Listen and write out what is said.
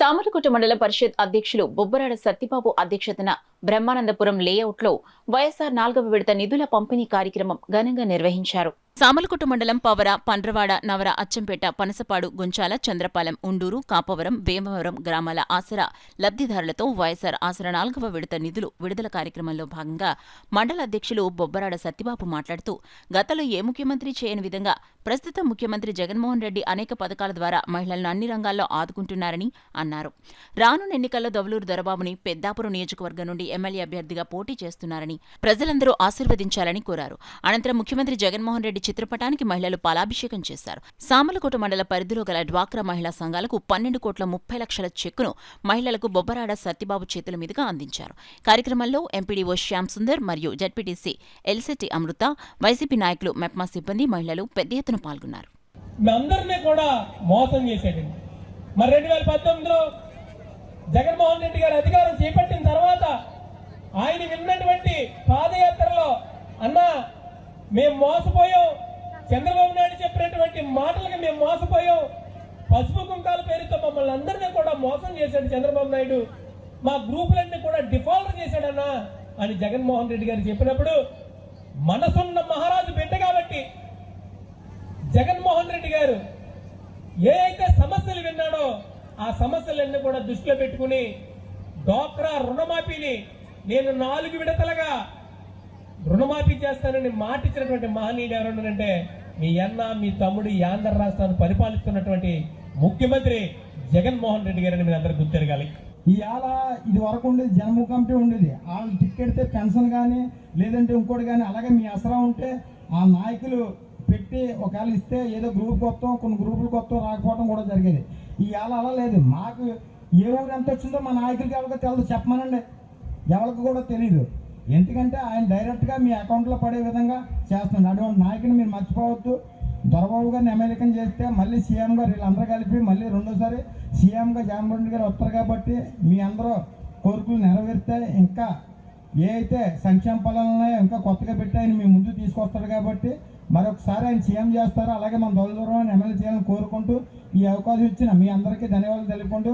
సామర్లకోట మండల పరిషత్ అధ్యక్షులు బొబ్బరాడ సత్యబాబు అధ్యక్షతన బ్రహ్మానందపురం లేఅవుట్లో వైఎస్ఆర్ 4వ విడత నిధుల పంపిణీ కార్యక్రమం ఘనంగా నిర్వహించారు. సామర్లకోట మండలం పవర, పండ్రవాడ, నవర, అచ్చంపేట, పనసపాడు, గుంచాల, చంద్రపాలెం, ఉండూరు, కాపవరం, భీమవరం గ్రామాల ఆసరా లబ్ధిదారులతో వైఎస్ఆర్ ఆసరా 4వ విడత నిధులు విడుదల కార్యక్రమంలో భాగంగా మండల అధ్యక్షులు బొబ్బరాడ సత్యబాబు మాట్లాడుతూ, గతంలో ఏ ముఖ్యమంత్రి చేయని విధంగా ప్రస్తుత ముఖ్యమంత్రి జగన్మోహన్ రెడ్డి అనేక పథకాల ద్వారా మహిళలను అన్ని రంగాల్లో ఆదుకుంటున్నారని అన్నారు. రానున్న ఎన్నికల్లో దొవలూరు దొరబాబుని పెద్దాపురం నియోజకవర్గం నుండి ఎమ్మెల్యే అభ్యర్థిగా పోటీ చేస్తున్నారని ప్రజలందరూ ఆశీర్వదించాలని కోరారు. అనంతరం ముఖ్యమంత్రి జగన్మోహన్ రెడ్డి చిత్రపటానికి మహిళలు పాలాభిషేకం చేశారు. సామర్లకోట మండల పరిధిలో గల డ్వాక్రా మహిళా సంఘాలకు 12,30,00,000 చెక్కును మహిళలకు బొబ్బరాడ సత్యబాబు చేతుల మీదుగా అందించారు. కార్యక్రమంలో ఎంపీడీఓ శ్యామ్ సుందర్ మరియు జడ్పీటీసీ ఎల్సెట్టి అమృత, వైసీపీ నాయకులు, మెప్మా సిబ్బంది, మహిళలు పెద్ద ఎత్తున పాల్గొన్నారు. మరి 2019లో జగన్మోహన్ రెడ్డి గారు అధికారం చేపట్టిన తర్వాత ఆయన విన్నటువంటి పాదయాత్రలో అన్న మేము మోసపోయాం, చంద్రబాబు నాయుడు చెప్పినటువంటి మాటలకు మేము మోసపోయాం, పసుపు కుంకాల పేరుతో మమ్మల్ని అందరినీ కూడా మోసం చేశాడు చంద్రబాబు నాయుడు, మా గ్రూపులన్నీ కూడా డిఫాల్ట్ చేశాడన్నా అని జగన్మోహన్ రెడ్డి గారు చెప్పినప్పుడు మనసున్న మహారాజు బిడ్డ కాబట్టి జగన్మోహన్ రెడ్డి గారు ఏ అయితే సమస్యలు విన్నాడో ఆ సమస్యలన్నీ కూడా దృష్టిలో పెట్టుకుని డ్వాక్రా రుణమాఫీని నేను 4 విడతలుగా రుణమాఫీ చేస్తానని మాటిచ్చినటువంటి మహనీయుడు ఎవరున్నారంటే మీ అన్న, మీ తమ్ముడు ఈ ఆంధ్ర రాష్ట్రాన్ని పరిపాలిస్తున్నటువంటి ముఖ్యమంత్రి జగన్మోహన్ రెడ్డి గారిని మీరు అందరూ గుర్తెరగాలి. ఇవాళ ఇది వరకు ఉండేది జన్మ కమిటీ ఉండేది, వాళ్ళు టికెట్తే పెన్షన్ కానీ లేదంటే ఇంకోటి కానీ, అలాగే మీ అసరా ఉంటే ఆ నాయకులు పెట్టి ఒకవేళ ఇస్తే ఏదో గ్రూప్ కొత్త కొన్ని గ్రూపులు కొత్త రాకపోవడం కూడా జరిగేది. ఇవాళ అలా లేదు. మాకు ఏ ఊరు ఎంత వచ్చిందో మా నాయకులకి ఎవరికి తెలియదు, చెప్పమనండి, ఎవరికి కూడా తెలియదు. ఎందుకంటే ఆయన డైరెక్ట్గా మీ అకౌంట్లో పడే విధంగా చేస్తున్నాడు. అటువంటి నాయకుని మీరు మర్చిపోవద్దు. దొరబాబు గారిని ఎమ్మెల్యేకం చేస్తే మళ్ళీ సీఎం గారు వీళ్ళందరూ కలిపి మళ్ళీ రెండోసారి సీఎంగా జగన్మోహన్ రెడ్డి గారు వస్తారు కాబట్టి మీ అందరూ కోరికలు నెరవేరితే ఇంకా ఏ అయితే సంక్షేమ ఫలాలు ఉన్నాయో ఇంకా కొత్తగా పెట్టి ఆయన మీ ముందు తీసుకొస్తాడు కాబట్టి మరొకసారి ఆయన సీఎం చేస్తారు. అలాగే మన దొరబాబు ఎమ్మెల్యే చేయాలని కోరుకుంటూ ఈ అవకాశం ఇచ్చిన మీ అందరికీ ధన్యవాదాలు తెలుపుకుంటూ